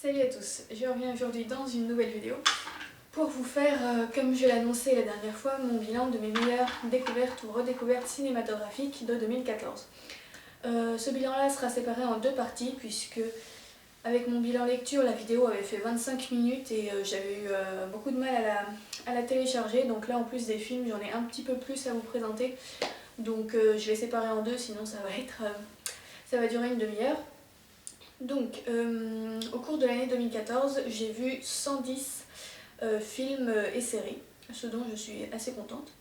Salut à tous, je reviens aujourd'hui dans une nouvelle vidéo pour vous faire, comme je l'ai annoncé la dernière fois, mon bilan de mes meilleures découvertes ou redécouvertes cinématographiques de 2014. Ce bilan-là sera séparé en deux parties puisque avec mon bilan lecture, la vidéo avait fait 25 minutes et j'avais eu beaucoup de mal à la télécharger. Donc là, en plus des films, j'en ai un petit peu plus à vous présenter. Donc je l'ai séparé en deux, sinon ça va durer une demi-heure. Donc, au cours de l'année 2014, j'ai vu 110 films et séries, ce dont je suis assez contente.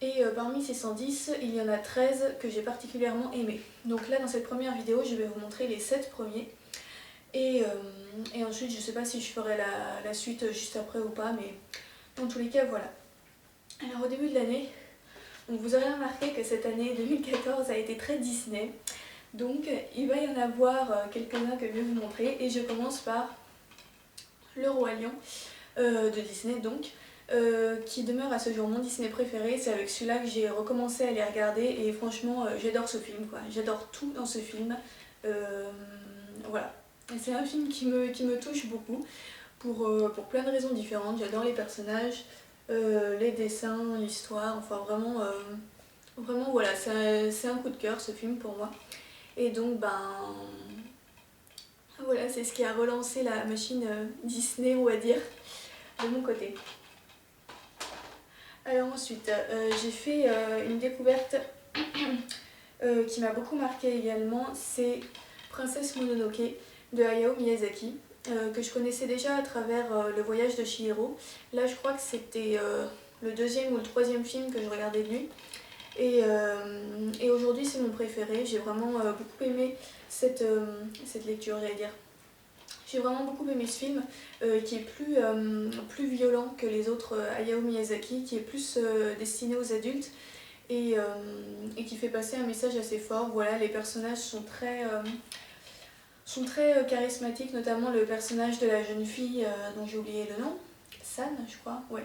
Et parmi ces 110, il y en a 13 que j'ai particulièrement aimés. Donc là, dans cette première vidéo, je vais vous montrer les 7 premiers. Et ensuite, je ne sais pas si je ferai la suite juste après ou pas, mais dans tous les cas, voilà. Alors au début de l'année, vous aurez remarqué que cette année 2014 a été très Disney. Donc il va y en avoir quelques-uns que je vais vous montrer et je commence par Le Roi Lion de Disney donc, qui demeure à ce jour mon Disney préféré. C'est avec celui-là que j'ai recommencé à les regarder et franchement j'adore ce film quoi. J'adore tout dans ce film. Voilà. C'est un film qui me touche beaucoup pour plein de raisons différentes. J'adore les personnages, les dessins, l'histoire, enfin vraiment voilà, c'est un coup de cœur ce film pour moi. Et donc, voilà, c'est ce qui a relancé la machine Disney, on va dire, de mon côté. Alors ensuite, j'ai fait une découverte qui m'a beaucoup marquée également, c'est Princesse Mononoke de Hayao Miyazaki, que je connaissais déjà à travers Le Voyage de Chihiro. Là, je crois que c'était le deuxième ou le troisième film que je regardais de lui. Et aujourd'hui c'est mon préféré, j'ai vraiment beaucoup aimé cette lecture, j'allais dire. J'ai vraiment beaucoup aimé ce film qui est plus violent que les autres Hayao Miyazaki, qui est plus destiné aux adultes et qui fait passer un message assez fort. Voilà, les personnages sont très charismatiques, notamment le personnage de la jeune fille dont j'ai oublié le nom, San je crois, ouais.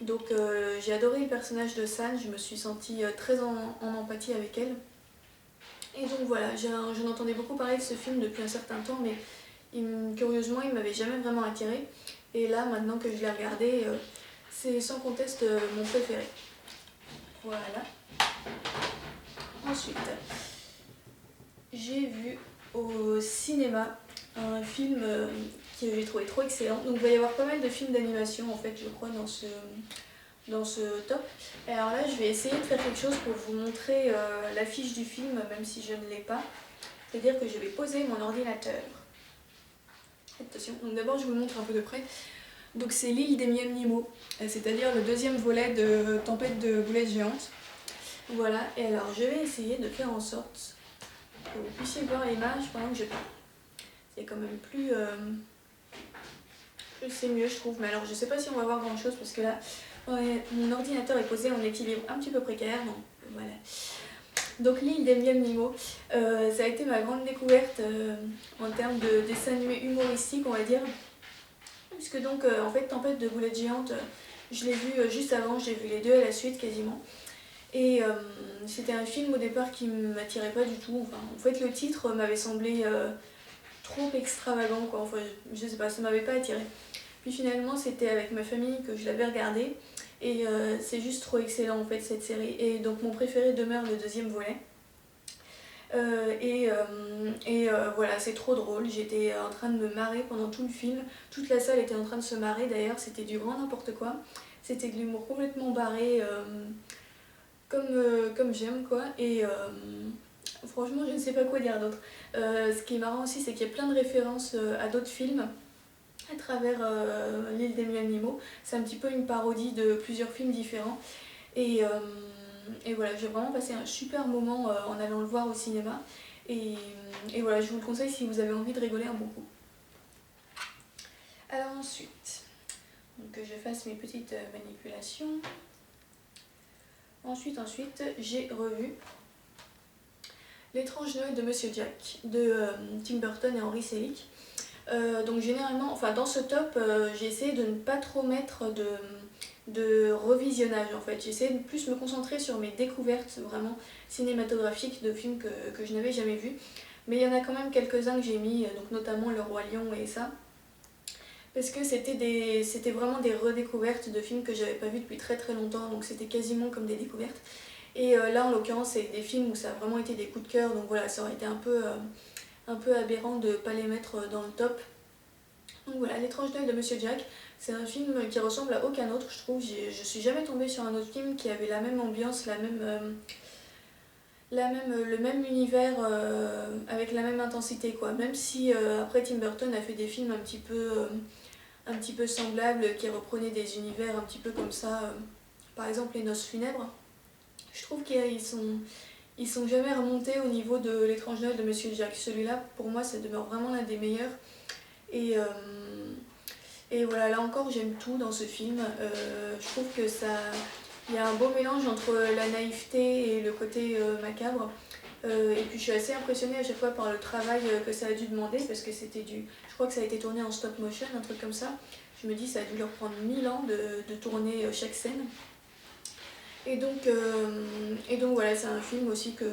Donc j'ai adoré le personnage de San, je me suis sentie très en empathie avec elle. Et donc voilà, j'en entendais beaucoup parler de ce film depuis un certain temps, mais curieusement il m'avait jamais vraiment attirée. Et là, maintenant que je l'ai regardé, c'est sans conteste mon préféré. Voilà. Ensuite, j'ai vu au cinéma un film que j'ai trouvé trop excellent. Donc il va y avoir pas mal de films d'animation en fait, je crois, dans ce top. Et alors là, je vais essayer de faire quelque chose pour vous montrer l'affiche du film, même si je ne l'ai pas. C'est-à-dire que je vais poser mon ordinateur. Attention, donc d'abord je vous montre un peu de près. Donc c'est l'île des Miam Nemo, c'est-à-dire le deuxième volet de Tempête de boulettes géantes. Voilà, et alors je vais essayer de faire en sorte que vous puissiez voir l'image pendant que je parle. C'est quand même plus... c'est mieux je trouve, mais alors je sais pas si on va voir grand chose parce que là, ouais, mon ordinateur est posé en équilibre un petit peu précaire, donc voilà. Donc l'île des Miam Nemo, ça a été ma grande découverte en termes de dessin animé humoristique on va dire. Puisque donc en fait Tempête de boulettes géantes, je l'ai vu juste avant, j'ai vu les deux à la suite quasiment. Et c'était un film au départ qui ne m'attirait pas du tout. Enfin, en fait le titre m'avait semblé trop extravagant quoi, enfin je sais pas, ça m'avait pas attiré. Puis finalement c'était avec ma famille que je l'avais regardé et c'est juste trop excellent en fait cette série. Et donc mon préféré demeure le deuxième volet. Voilà, c'est trop drôle, j'étais en train de me marrer pendant tout le film, toute la salle était en train de se marrer d'ailleurs, c'était du grand n'importe quoi, c'était de l'humour complètement barré, comme j'aime quoi, et franchement je ne sais pas quoi dire d'autre. Ce qui est marrant aussi c'est qu'il y a plein de références à d'autres films à travers l'île des Miam Nemo, c'est un petit peu une parodie de plusieurs films différents, et voilà, j'ai vraiment passé un super moment en allant le voir au cinéma. Et voilà, je vous le conseille si vous avez envie de rigoler un bon coup. Alors ensuite, donc que je fasse mes petites manipulations. Ensuite, j'ai revu L'étrange Noël de Monsieur Jack de Tim Burton et Henry Selick. Donc généralement, enfin dans ce top, j'ai essayé de ne pas trop mettre de revisionnage en fait. J'ai essayé de plus me concentrer sur mes découvertes vraiment cinématographiques de films que je n'avais jamais vus. Mais il y en a quand même quelques-uns que j'ai mis, donc notamment Le Roi Lion et ça. parce que c'était vraiment des redécouvertes de films que j'avais pas vus depuis très très longtemps, donc c'était quasiment comme des découvertes. Et là en l'occurrence c'est des films où ça a vraiment été des coups de cœur, donc voilà, ça aurait été un peu aberrant de pas les mettre dans le top. Donc voilà, L'étrange Noël de Monsieur Jack, c'est un film qui ressemble à aucun autre, je trouve. Je suis jamais tombée sur un autre film qui avait la même ambiance, le même univers avec la même intensité quoi. Même si après Tim Burton a fait des films un petit peu semblables qui reprenaient des univers un petit peu comme ça, par exemple Les Noces funèbres. Je trouve ils sont jamais remontés au niveau de L'étrange Noël de Monsieur Jack. Celui-là pour moi ça demeure vraiment l'un des meilleurs. Et, et voilà, là encore j'aime tout dans ce film. Je trouve que il y a un beau mélange entre la naïveté et le côté macabre. Et puis je suis assez impressionnée à chaque fois par le travail que ça a dû demander, parce que je crois que ça a été tourné en stop motion, un truc comme ça. Je me dis ça a dû leur prendre 1000 ans de tourner chaque scène. Et donc voilà, c'est un film aussi que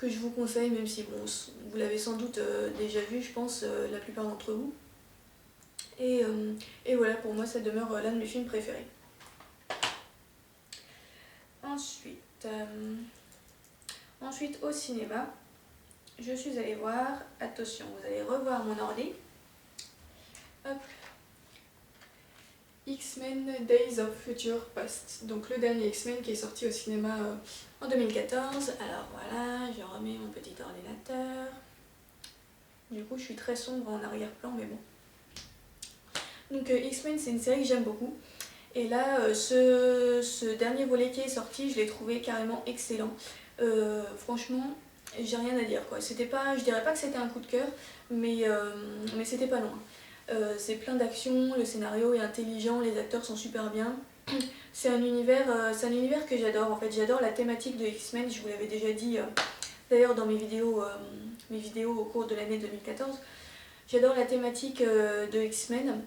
je vous conseille, même si bon, vous l'avez sans doute déjà vu, je pense, la plupart d'entre vous. Et voilà, pour moi ça demeure l'un de mes films préférés. Ensuite au cinéma, je suis allée voir, attention, vous allez revoir mon ordi, hop, X-Men Days of Future Past, donc le dernier X-Men qui est sorti au cinéma en 2014. Alors voilà, je remets mon petit ordinateur. Du coup je suis très sombre en arrière-plan, mais bon. Donc X-Men c'est une série que j'aime beaucoup. Et là, ce dernier volet qui est sorti, je l'ai trouvé carrément excellent. Franchement, j'ai rien à dire quoi. C'était pas, je dirais pas que c'était un coup de cœur, mais c'était pas loin. C'est plein d'action, le scénario est intelligent, les acteurs sont super bien. C'est un univers que j'adore en fait. J'adore la thématique de X-Men, je vous l'avais déjà dit d'ailleurs dans mes vidéos au cours de l'année 2014. J'adore la thématique de X-Men.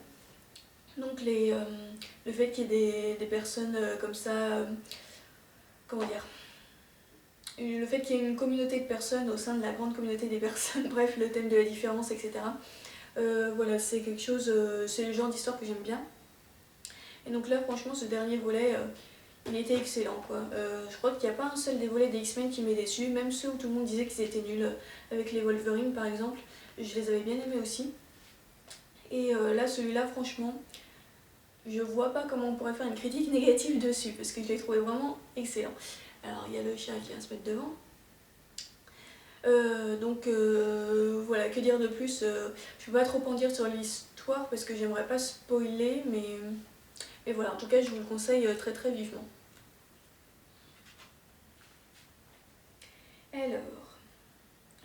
Donc le fait qu'il y ait des personnes comme ça, comment dire, le fait qu'il y ait une communauté de personnes au sein de la grande communauté des personnes, bref, le thème de la différence, etc. Voilà, c'est quelque chose, c'est le genre d'histoire que j'aime bien. Et donc là, franchement, ce dernier volet, il était excellent quoi. Je crois qu'il n'y a pas un seul des volets des X-Men qui m'est déçu, même ceux où tout le monde disait qu'ils étaient nuls, avec les Wolverine par exemple, je les avais bien aimés aussi. Et là, celui-là, franchement, je vois pas comment on pourrait faire une critique négative dessus, parce que je l'ai trouvé vraiment excellent. Alors, il y a le chat qui vient se mettre devant. Voilà, que dire de plus, je peux pas trop en dire sur l'histoire, parce que j'aimerais pas spoiler, mais voilà, en tout cas, je vous le conseille très très vivement. Alors,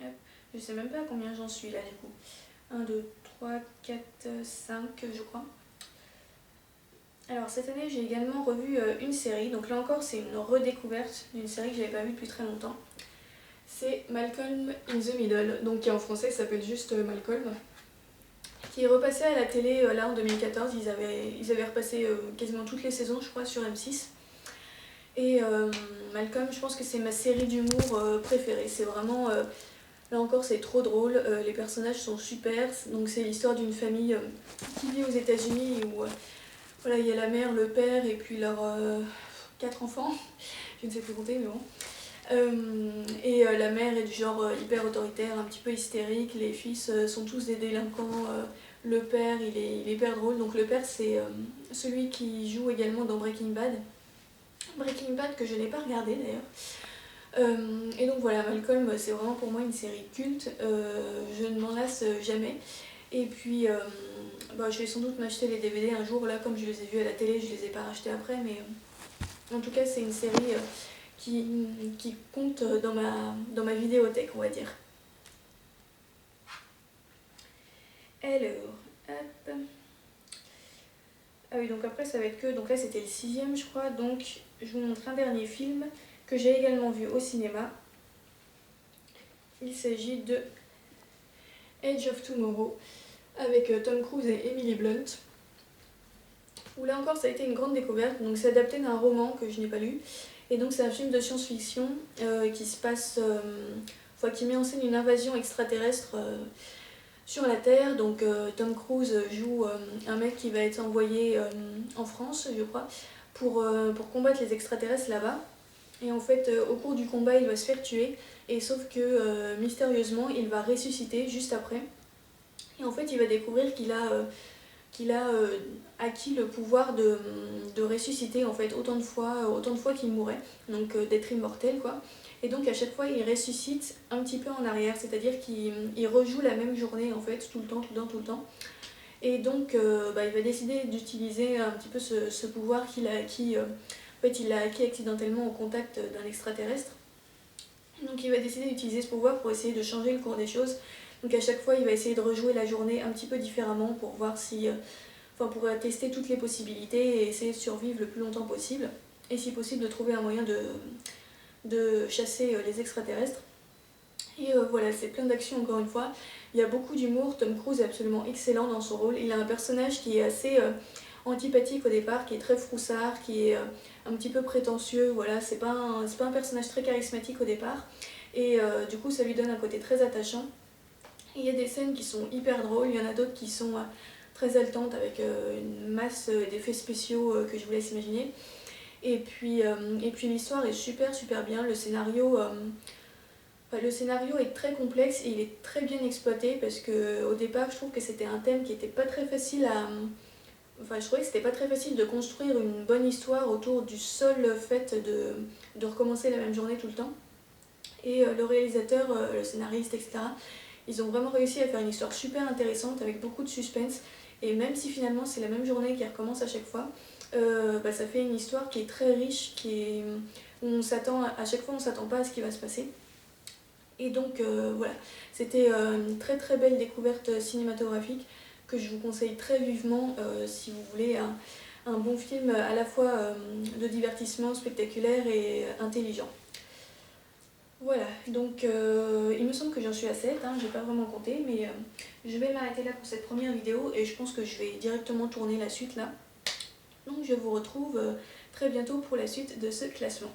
hop, je sais même pas à combien j'en suis là, du coup. 1, 2, 3, 4, 5, je crois. Alors cette année j'ai également revu une série, donc là encore c'est une redécouverte d'une série que j'avais pas vue depuis très longtemps. C'est Malcolm in the Middle, donc qui en français s'appelle juste Malcolm, qui est repassé à la télé là en 2014, ils avaient repassé quasiment toutes les saisons je crois sur M6. Et Malcolm, je pense que c'est ma série d'humour préférée, c'est vraiment, là encore c'est trop drôle, les personnages sont super, donc c'est l'histoire d'une famille qui vit aux États-Unis où voilà, il y a la mère, le père et puis leurs 4 enfants, je ne sais plus compter mais bon. La mère est du genre hyper autoritaire, un petit peu hystérique, les fils sont tous des délinquants, le père il est hyper drôle, donc le père c'est celui qui joue également dans Breaking Bad. Breaking Bad que je n'ai pas regardé d'ailleurs. Et donc voilà, Malcolm c'est vraiment pour moi une série culte, je ne m'en lasse jamais. Et puis je vais sans doute m'acheter les DVD un jour, là comme je les ai vus à la télé, je les ai pas rachetés après, mais en tout cas c'est une série qui compte dans ma vidéothèque, on va dire. Alors, hop. Ah oui, donc après ça va être que, donc là c'était le 6e je crois, donc je vous montre un dernier film que j'ai également vu au cinéma. Il s'agit de Edge of Tomorrow, avec Tom Cruise et Emily Blunt, où là encore ça a été une grande découverte. Donc c'est adapté d'un roman que je n'ai pas lu, et donc c'est un film de science-fiction qui se passe, qui met en scène une invasion extraterrestre sur la Terre. Donc Tom Cruise joue un mec qui va être envoyé en France, je crois, pour combattre les extraterrestres là-bas. Et en fait, au cours du combat, il va se faire tuer, et sauf que mystérieusement, il va ressusciter juste après. Et en fait, il va découvrir qu'il a acquis le pouvoir de ressusciter en fait autant de fois qu'il mourrait, donc d'être immortel quoi. Et donc à chaque fois il ressuscite un petit peu en arrière, c'est-à-dire qu'il rejoue la même journée en fait, tout le temps, tout le temps, tout le temps. Et donc il va décider d'utiliser un petit peu ce pouvoir qu'il a acquis, en fait il l'a acquis accidentellement au contact d'un extraterrestre. Donc il va décider d'utiliser ce pouvoir pour essayer de changer le cours des choses. Donc à chaque fois il va essayer de rejouer la journée un petit peu différemment pour voir si... pour tester toutes les possibilités et essayer de survivre le plus longtemps possible. Et si possible de trouver un moyen de chasser les extraterrestres. Et voilà, c'est plein d'action encore une fois. Il y a beaucoup d'humour, Tom Cruise est absolument excellent dans son rôle. Il a un personnage qui est assez antipathique au départ, qui est très froussard, qui est un petit peu prétentieux. Voilà, c'est pas un personnage très charismatique au départ. Et du coup ça lui donne un côté très attachant. Et il y a des scènes qui sont hyper drôles, il y en a d'autres qui sont très haletantes avec une masse d'effets spéciaux que je vous laisse imaginer. Et puis l'histoire est super bien, le scénario est très complexe et il est très bien exploité parce que au départ je trouve que c'était un thème qui était pas très facile à... Enfin je trouvais que c'était pas très facile de construire une bonne histoire autour du seul fait de recommencer la même journée tout le temps. Et le réalisateur, le scénariste, etc., ils ont vraiment réussi à faire une histoire super intéressante avec beaucoup de suspense. Et même si finalement c'est la même journée qui recommence à chaque fois, ça fait une histoire qui est très riche, où on s'attend à chaque fois on s'attend pas à ce qui va se passer. Et donc voilà, c'était une très belle découverte cinématographique que je vous conseille très vivement si vous voulez un bon film à la fois de divertissement spectaculaire et intelligent. Voilà, donc il me semble que j'en suis à 7, hein, j'ai pas vraiment compté, mais je vais m'arrêter là pour cette première vidéo et je pense que je vais directement tourner la suite là. Donc je vous retrouve très bientôt pour la suite de ce classement.